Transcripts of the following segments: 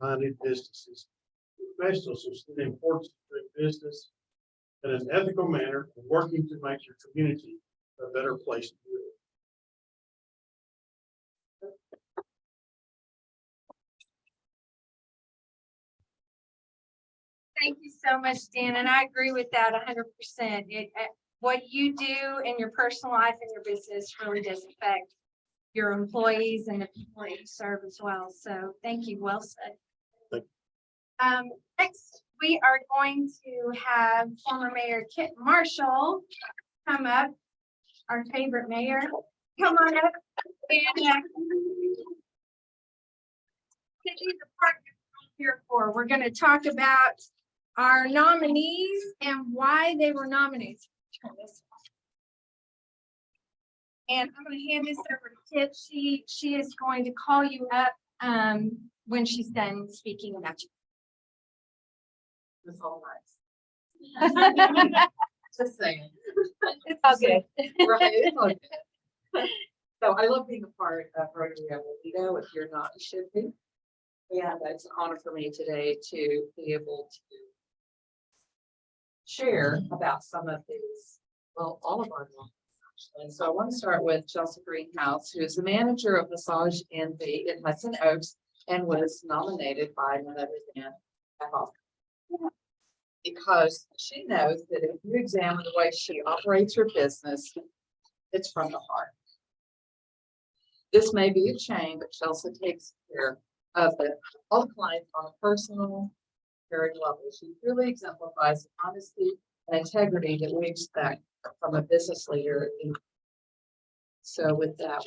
minded businesses, professionals who see the importance of doing business in an ethical manner and working to make your community a better place to live. Thank you so much, Dan, and I agree with that 100%. What you do in your personal life and your business really does affect your employees and the people that you serve as well. So thank you. Well said. Thank Next, we are going to have former Mayor Kit Marshall come up, our favorite mayor. Come on up. And this is the part I'm here for. We're going to talk about our nominees and why they were nominated. And I'm going to hand this over to Kit. She is going to call you up when she's done speaking about you. It's all nice. Just saying. It's all good. Right, it's all good. So I love being a part of Rotary Alameda. If you're not, you should be. Yeah, it's an honor for me today to be able to share about some of these, well, all of our nominees, actually. And so I want to start with Chelsea Greenhouse, who is the manager of Massage Envy in Hudson Oaks and was nominated by none other than Beth Hoffman. Because she knows that if you examine the way she operates her business, it's from the heart. This may be a chain, but Chelsea takes care of all the clients on a personal, very level. She really exemplifies the honesty and integrity that we expect from a business leader. So with that,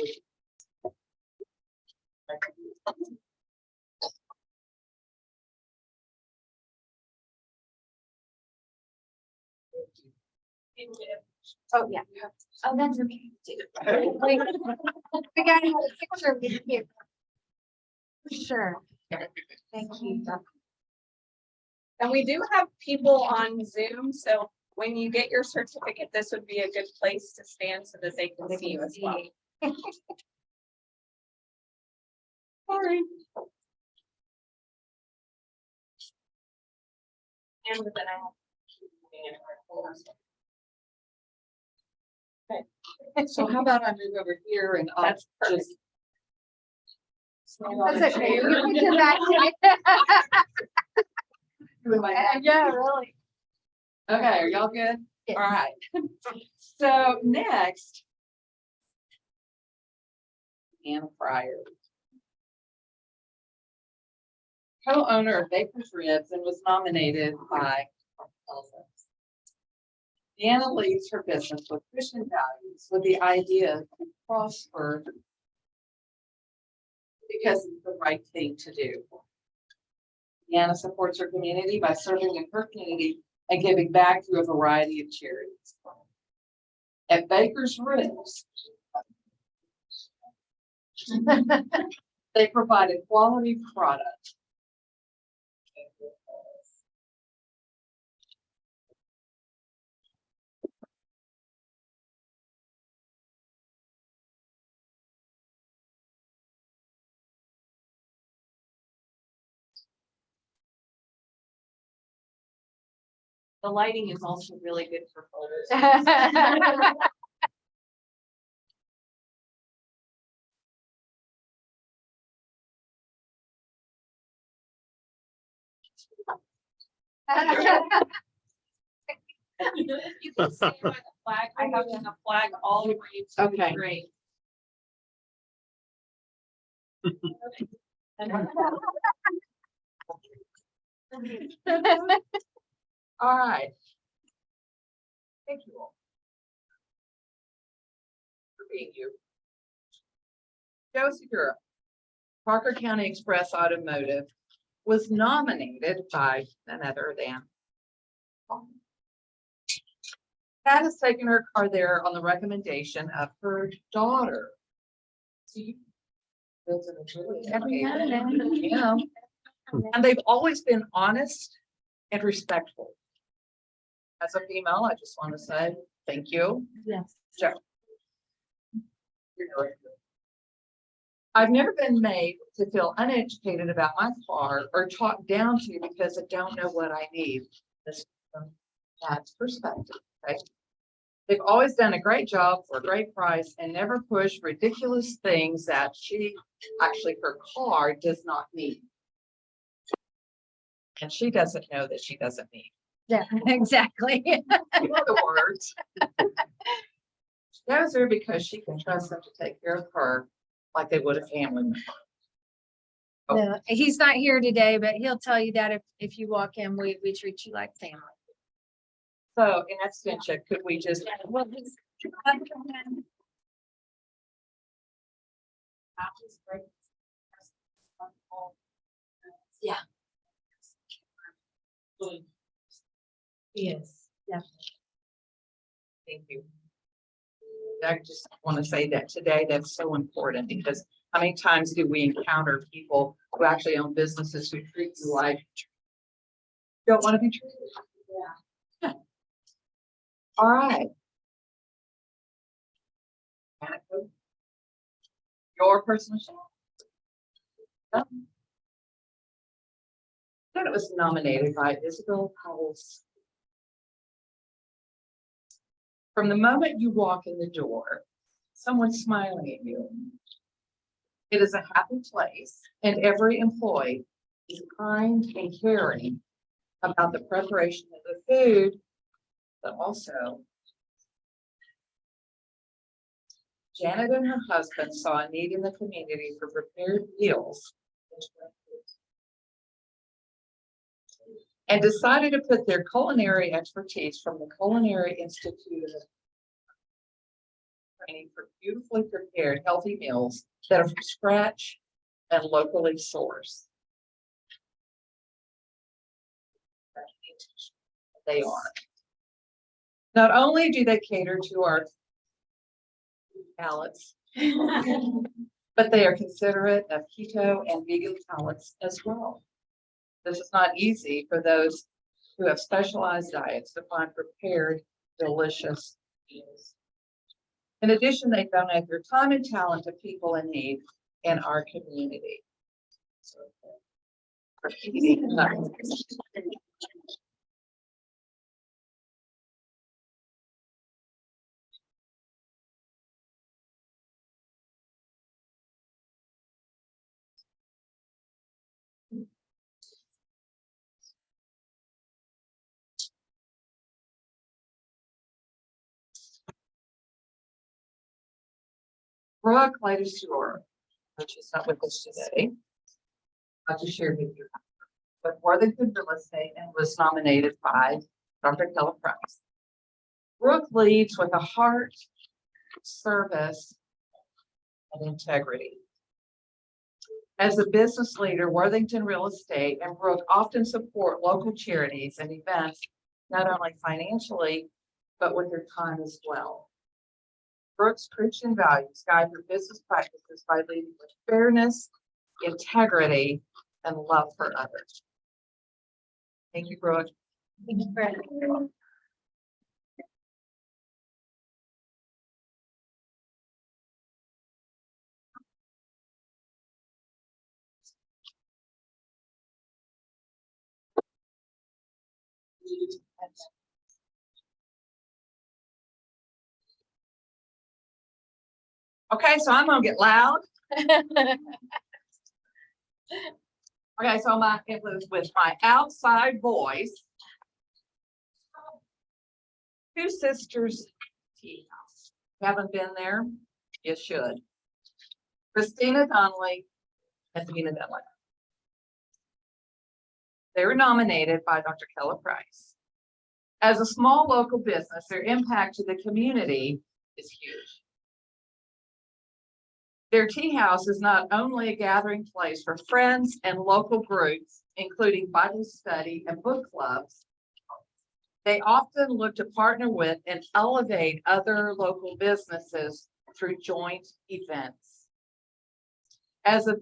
Oh, yeah. Oh, that's okay. We got to have a picture with you. For sure. Thank you. And we do have people on Zoom, so when you get your certificate, this would be a good place to stand so that they can see you as well. Sorry. And then I have. okay. So how about I move over here and I'll That's perfect. just. stand on That's the okay. chair. You can come back to With my hat. it. Yeah, really. Okay, are y'all good? Yeah. All right. So next. Anna Fryer. Co-owner of Baker's Ribs and was nominated by Elsa. Deanna leads her business with Christian values with the idea to prosper because it's the right thing to do. Deanna supports her community by serving in her community and giving back through a variety of charities. At Baker's Ribs, they provide a quality product. The lighting is also really good for photos. You can see by the flag. I have the flag all the way to Okay. the grade. All right. Thank you all. For being you. Joe Segura, Parker County Express Automotive, was nominated by none other than. Pat has taken her car there on the recommendation of her daughter. See, Every now and then. yeah. And they've always been honest and respectful. As a female, I just want to say thank you. Yes. Joe. You're very I've never been made to feel uneducated about my car or talked down to because I don't know what I need. This is from Pat's perspective, okay? They've always done a great job for a great price and never pushed ridiculous things that her car does not need. And she doesn't know that she doesn't need. Yeah, exactly. In other words, she goes there because she can trust them to take care of her like they would a family member. No, he's not here today, but he'll tell you that if you walk in, we treat you like family. So in absentia, could we just, Yeah. Yes, definitely. thank you. I just want to say that today, that's so important because how many times do we encounter people who actually own businesses who treat you like you don't want to be treated? Yeah. All right. Your personal. Then it was nominated by Isabel Powell's. From the moment you walk in the door, someone's smiling at you. It is a happy place, and every employee is kind and caring about the preparation of the food, but also Janet and her husband saw a need in the community for prepared meals and decided to put their culinary expertise from the Culinary Institute of training for beautifully prepared healthy meals that are from scratch and locally sourced. They are. Not only do they cater to our palates, but they are considerate of keto and vegan palates as well. This is not easy for those who have specialized diets to find prepared, delicious meals. In addition, they donate their time and talent to people in need in our community. Brooke Leiter-Stewart, which is not with us today, I'll just share with you. But Worthington Real Estate and was nominated by Dr. Keller Price. Brooke leads with a heart, service, and integrity. As a business leader, Worthington Real Estate and Brooke often support local charities and events, not only financially, but with their time as well. Brooke's Christian values guide her business practices by leading with fairness, integrity, and love for others. Thank you, Brooke. Thank you, Brett. Okay, so I'm gonna get loud. Okay, so it was with my outside voice. Two Sisters Tea House. Haven't been there? You should. Christina Donnelly and Tina Donnelly. They were nominated by Dr. Keller Price. As a small local business, their impact to the community is huge. Their tea house is not only a gathering place for friends and local groups, including Bible study and book clubs, they often look to partner with and elevate other local businesses through joint events. As a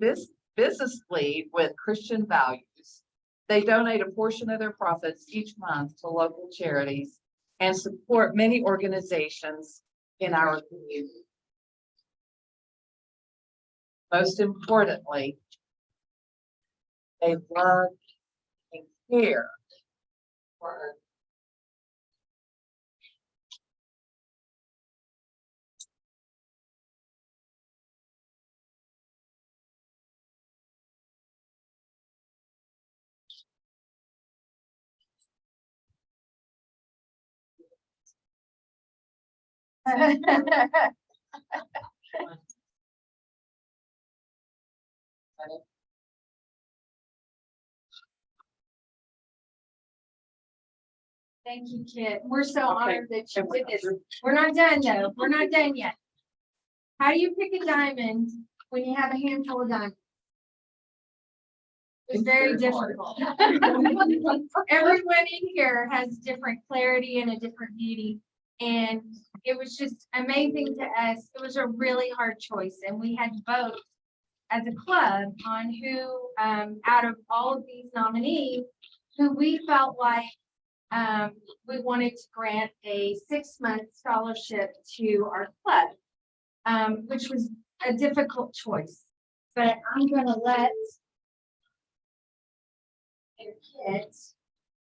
business lead with Christian values, they donate a portion of their profits each month to local charities and support many organizations in our community. most importantly, a love and care for Thank you, Kit. We're so Okay. honored that you did this. We're not done though. We're not done yet. How do you pick a diamond when you have a handful of diamonds? It's very difficult. Everyone in here has different clarity and a different beauty. And it was just amazing to us. It was a really hard choice and we had to vote as a club on who, out of all of these nominees, who we felt like we wanted to grant a 6-month scholarship to our club, which was a difficult choice. But I'm gonna let Kit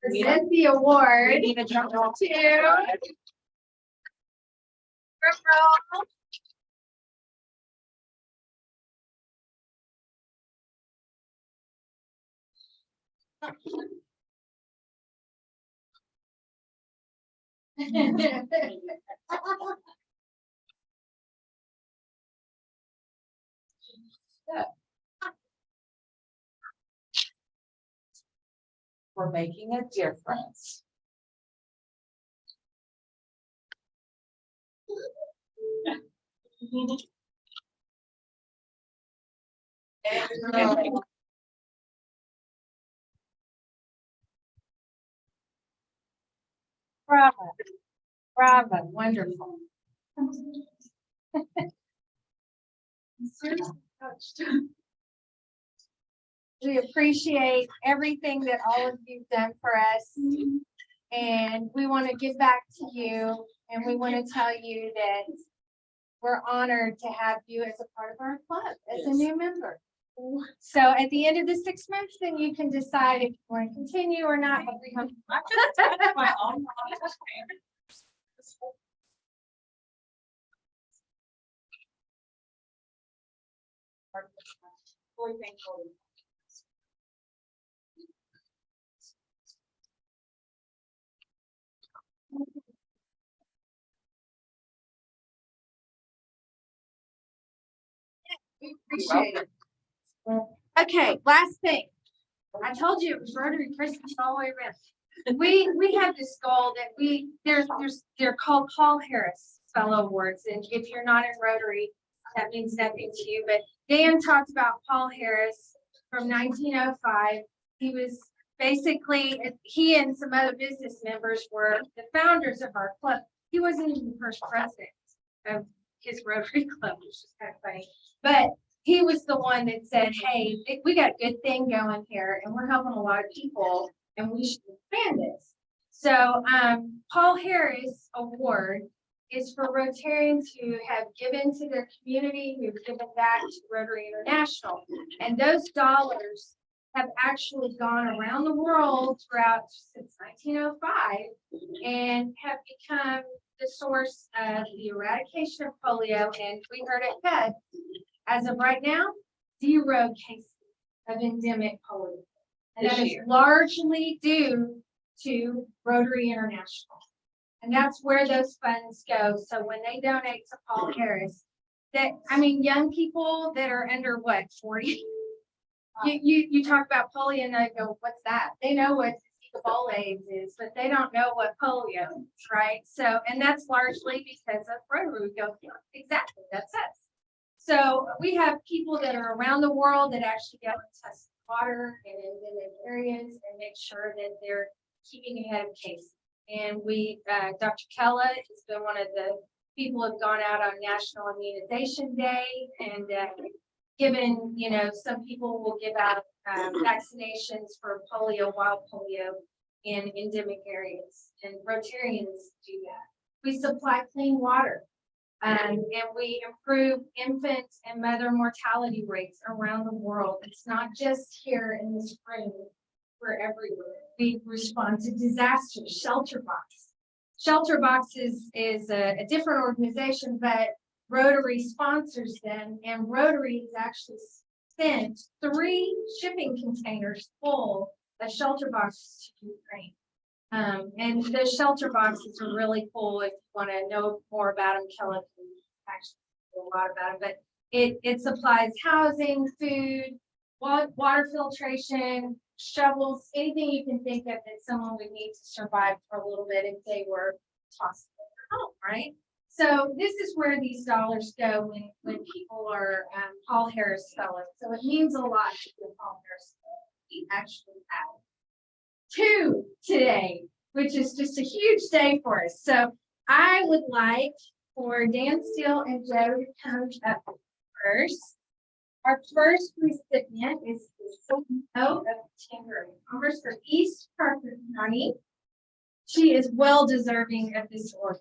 present the award need a drum roll. to drum roll. For making a difference. Bravo, bravo, wonderful. We appreciate everything that all of you've done for us. And we want to give back to you and we want to tell you that we're honored to have you as a part of our club, as a new member. So at the end of the 6 months, then you can decide if you want to continue or not. But we hope Fully thankful. we appreciate it. Okay, last thing. I told you it was Rotary Christmas all the way around. We have this goal that they're called Paul Harris Fellow Awards. And if you're not in Rotary, that means nothing to you. But Dan talked about Paul Harris from 1905. He was basically, he and some other business members were the founders of our club. He wasn't even the first president of his Rotary Club, which is kind of funny. But he was the one that said, hey, we got a good thing going here and we're helping a lot of people and we should expand this. So Paul Harris Award is for Rotarians who have given to their community, who've given back to Rotary International. And those dollars have actually gone around the world throughout since 1905 and have become the source of the eradication of polio. And we heard it said, as of right now, 0 cases of endemic polio. And that is largely due to Rotary International. And that's where those funds go. So when they donate to Paul Harris, young people that are under what, 40? You talk about polio and they go, what's that? They know what Ebola AIDS is, but they don't know what polio is, right? So, and that's largely because of Rotary. We go, yeah, exactly, that's us. So we have people that are around the world that actually go and test water in endemic areas and make sure that they're keeping ahead of cases. And Dr. Kella has been one of the people who have gone out on National Immunization Day and given, some people will give out vaccinations for polio, wild polio in endemic areas, and Rotarians do that. We supply clean water. And we improve infant and mother mortality rates around the world. It's not just here in this room, we're everywhere. We respond to disasters. Shelterbox. Shelterbox is a different organization, but Rotary sponsors them, and Rotary has actually sent 3 shipping containers full of shelter boxes to Ukraine. And the shelter boxes are really cool. If you want to know more about them, Kelly can actually do a lot about them, but it supplies housing, food, water filtration, shovels, anything you can think of that someone would need to survive for a little bit if they were tossed home, right? So this is where these dollars go when people are Paul Harris Fellows. So it means a lot to be a Paul Harris Fellow. We actually have 2 today, which is just a huge day for us. So I would like for Dan Steele and Joe to come up first. Our first recipient is the CEO of Chamber of Commerce for East Parker County. She is well deserving of this award.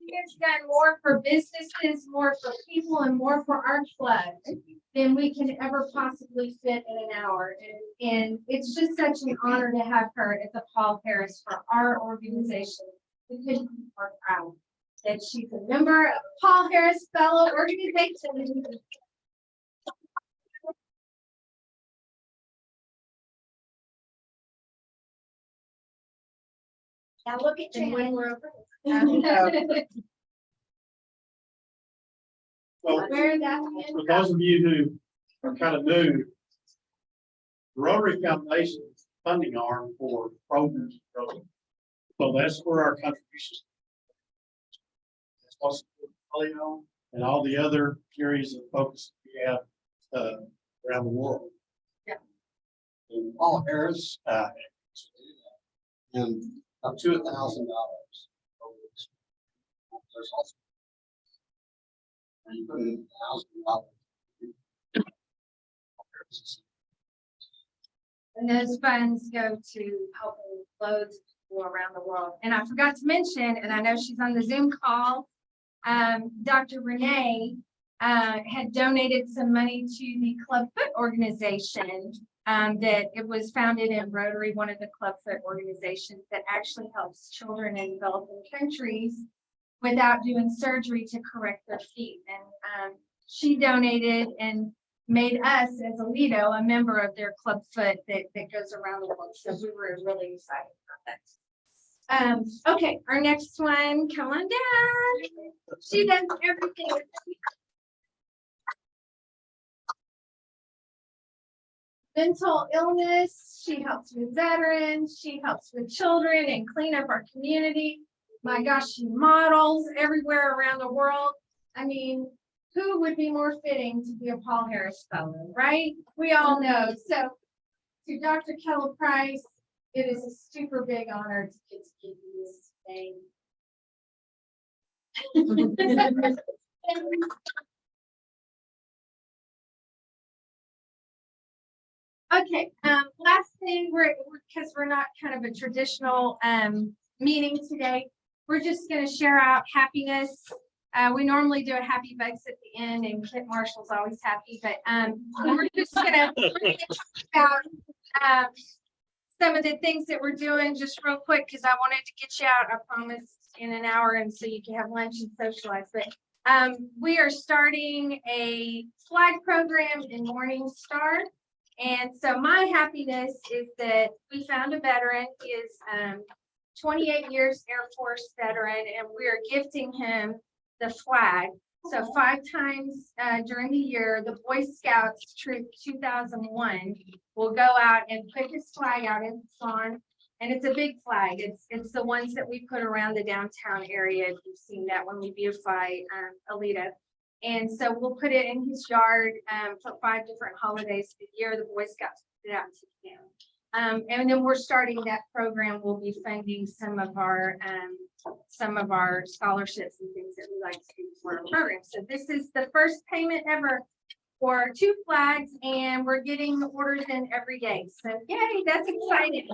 It's done more for businesses, more for people, and more for our club than we can ever possibly fit in an hour. And it's just such an honor to have her as a Paul Harris for our organization. We couldn't be more proud that she's a member of Paul Harris Fellow Organization. Now look at Jan. When we're over. Well, Where that. for those of you who are kind of new, the Rotary Foundation is the funding arm for programs. So that's where our contributions. That's what's Polio and all the other areas of focus we have around the world. Yeah. And Paul Harris, and up to $1,000. There's also. And you put in $1,000. And those funds go to helping loads of people around the world. And I forgot to mention, and I know she's on the Zoom call, Dr. Renee had donated some money to the Clubfoot organization that it was founded in Rotary, one of the Clubfoot organizations that actually helps children in developing countries without doing surgery to correct their feet. And she donated and made us as a Lido a member of their Clubfoot that goes around the world. So we were really excited about that. Okay, our next one, come on down. She does everything. Mental illness, she helps with veterans, she helps with children and clean up our community. My gosh, she models everywhere around the world. I mean, who would be more fitting to be a Paul Harris Fellow, right? We all know. So to Dr. Keller Price, it is a super big honor to get to give you this thing. Okay, last thing, because we're not kind of a traditional meeting today, we're just going to share out happiness. We normally do a happy bugs at the end, and Kit Marshall's always happy, but we're just going to talk about some of the things that we're doing just real quick, because I wanted to get you out, I promised, in an hour, and so you can have lunch and socialize. But we are starting a flag program in Morning Star. And so my happiness is that we found a veteran. He is 28 years Air Force veteran, and we are gifting him the flag. So 5 times during the year, the Boy Scouts Troop 2001 will go out and put his flag out in the sun. And it's a big flag. It's the ones that we put around the downtown area. If you've seen that when we beautify Alita. And so we'll put it in his yard for 5 different holidays a year. The Boy Scouts put it out to him. And then we're starting that program. We'll be funding some of our scholarships and things that we like to do for our program. So this is the first payment ever for 2 flags, and we're getting orders in every day. So yay, that's exciting.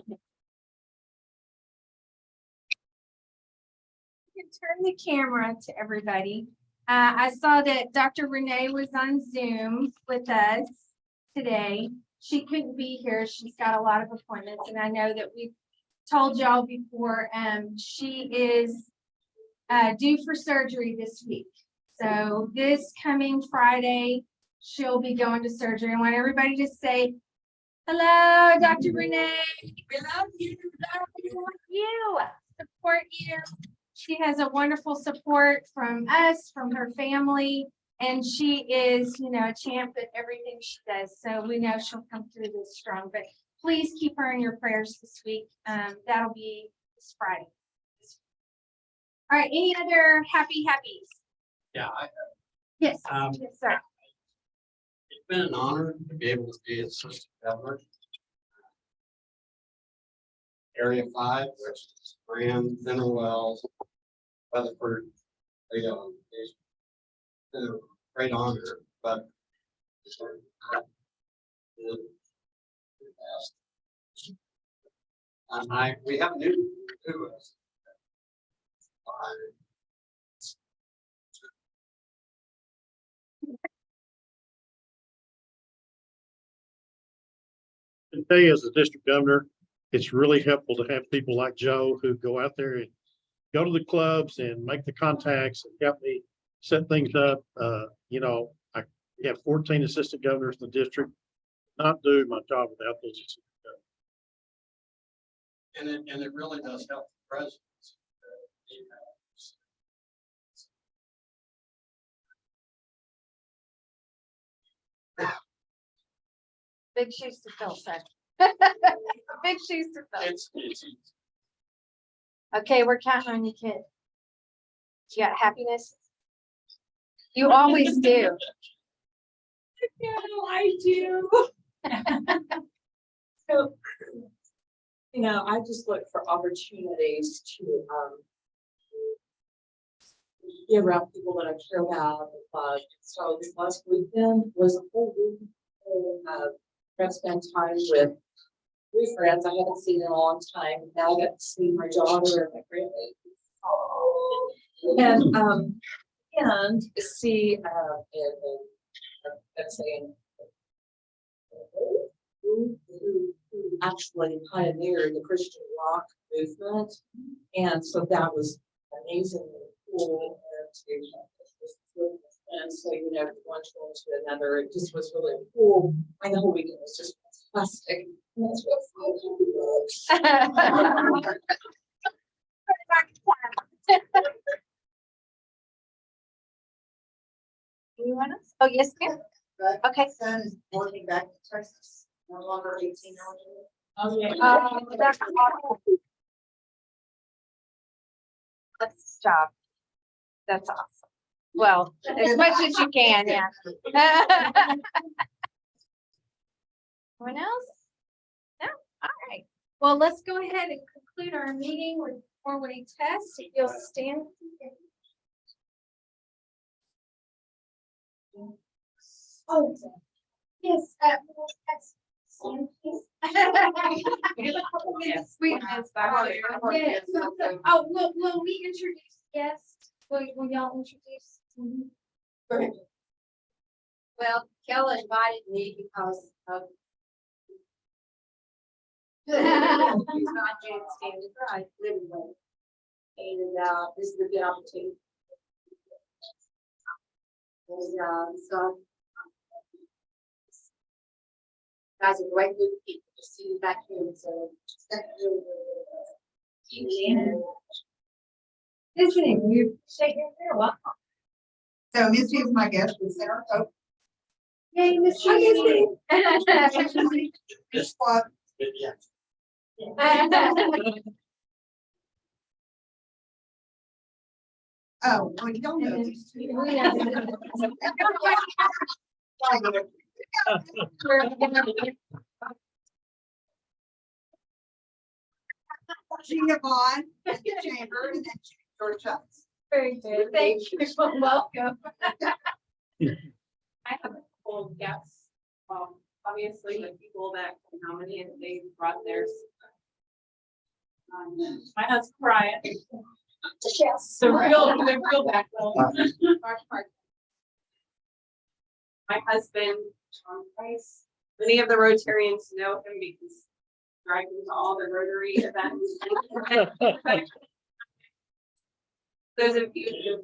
You can turn the camera to everybody. I saw that Dr. Renee was on Zoom with us today. She couldn't be here. She's got a lot of appointments, and I know that we've told y'all before, she is due for surgery this week. So this coming Friday, she'll be going to surgery. I want everybody to say, hello, Dr. Renee. We love you. Love you. Support you. She has a wonderful support from us, from her family, and she is, a champ at everything she does. So we know she'll come through this strong, but please keep her in your prayers this week. That'll be this Friday. All right, any other happies? Yeah, Yes, Um, yes, sir. it's been an honor to be able to be assistant governor. Area 5, which is Graham, Mineral Wells, Weatherford, Toledo. It's been a great honor, but we have new to us. And tell you, as a district governor, it's really helpful to have people like Joe who go out there and go to the clubs and make the contacts and help me set things up. I have 14 assistant governors in the district. Not do my job without those assistant governors. And it really does help the presidents. Big shoes to fill, sir. Big shoes to fill. It's easy. Okay, we're counting on you, kid. You got happiness? You always do. Yeah, I do. So, I just look for opportunities to, be around people that I care about. So this last weekend was a whole week of spent time with 3 friends I haven't seen in a long time. Now I got to see my daughter and my grandbaby. And see, let's say, who actually pioneered the Christian rock movement. And so that was amazingly cool. And so, one tool to another, it just was really cool. And the whole weekend was just fantastic. And that's what $500. Anyone else? Oh, yes, ma'am. Okay. Son is working back to Texas, no longer 18 hours. Oh, yeah. That's awesome. That's his job. That's awesome. Well, as much as you can, yeah. Anyone else? No? All right. Well, let's go ahead and conclude our meeting with four-way test. If you'll stand. Oh, yes. Stand, please. We missed that. Yes. Oh, will we introduce guests? Will y'all introduce? Go ahead. Well, Kella invited me because of. He's not James Standard, right, living with. And, this is a good opportunity. And, so. Guys are great group of people to see you back here, so. Listening, you shake your hair. Welcome. So Missy is my guest with Center Hope. Yay, Miss Tracy. This one. Yeah. Oh, well, you don't know these two. Gina Vaughn, Chamber, and then George Jones. Very good. Thank you. Welcome. I have a full of guests. Obviously, the people that can nominate, they brought theirs. My husband Brian, Yes. the real backbone. My husband, John Price. Many of the Rotarians know him because driving to all the Rotary events. Those of you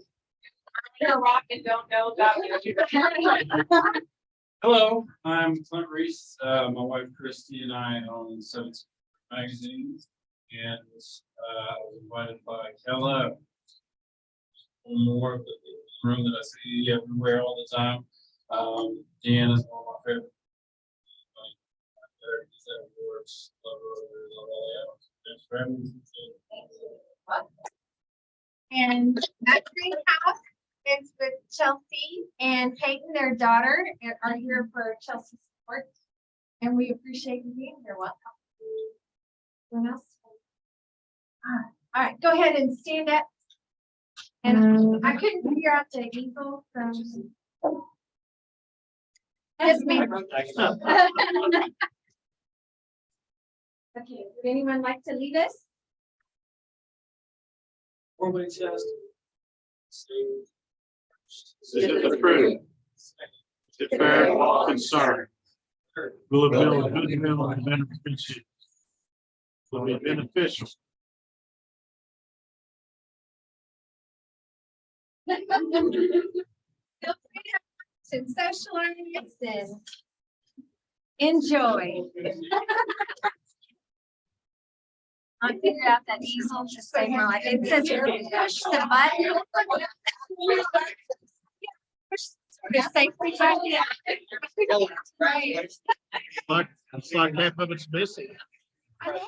who are rock and don't know about you. Hello, I'm Clint Reese. My wife Christy and I own Seven Magazines. And I was invited by Kella. More of the room that I see everywhere all the time. Dan is one of my favorite. Works, love Rotary, love all the hours. Thanks for having me. And that greenhouse is with Chelsea and Peyton, their daughter, are here for Chelsea support. And we appreciate you being here. Welcome. Anyone else? All right, go ahead and stand up. And I couldn't figure out the eagle from. Yes, ma'am. Okay, would anyone like to lead us? Formally test. Is it the truth? Is it fair concern? Will it build goodwill and beneficial? Will it be beneficial? And socialize and enjoy. I figured out that easel just saved my life. It says push the button. Push safely button. Right. It's like half of it's missing. I know.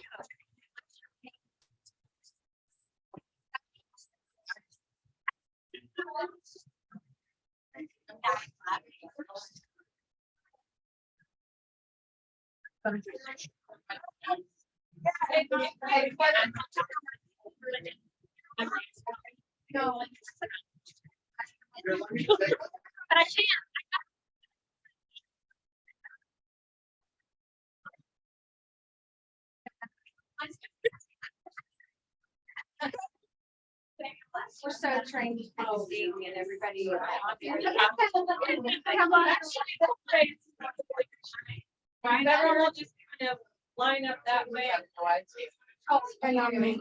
No. But I can't. We're so trained to see and everybody. Come on. Right, everyone will just kind of line up that way. Oh, are you on me?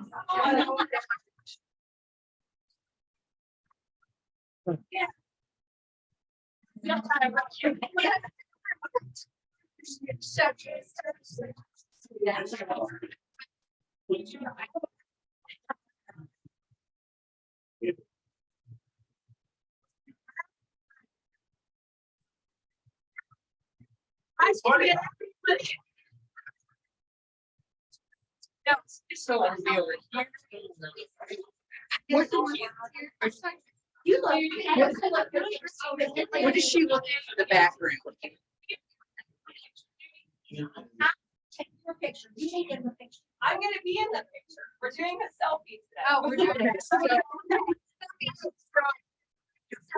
I started. No, it's so unreal. You look. What is she looking for the background? Take your picture. You take in the picture. I'm gonna be in the picture. We're doing a selfie today. Oh, we're doing it.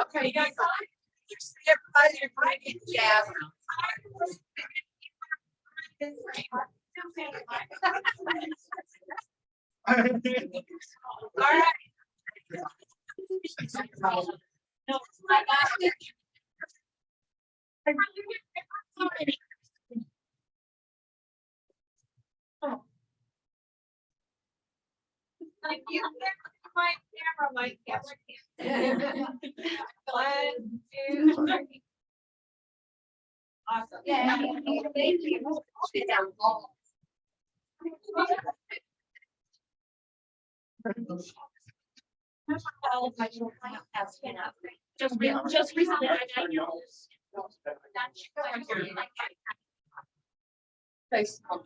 Okay, you guys. All right. No, I got it. Like you, my camera. 1, 2, 3. Awesome. Yeah, thank you. Just recently. Facebook.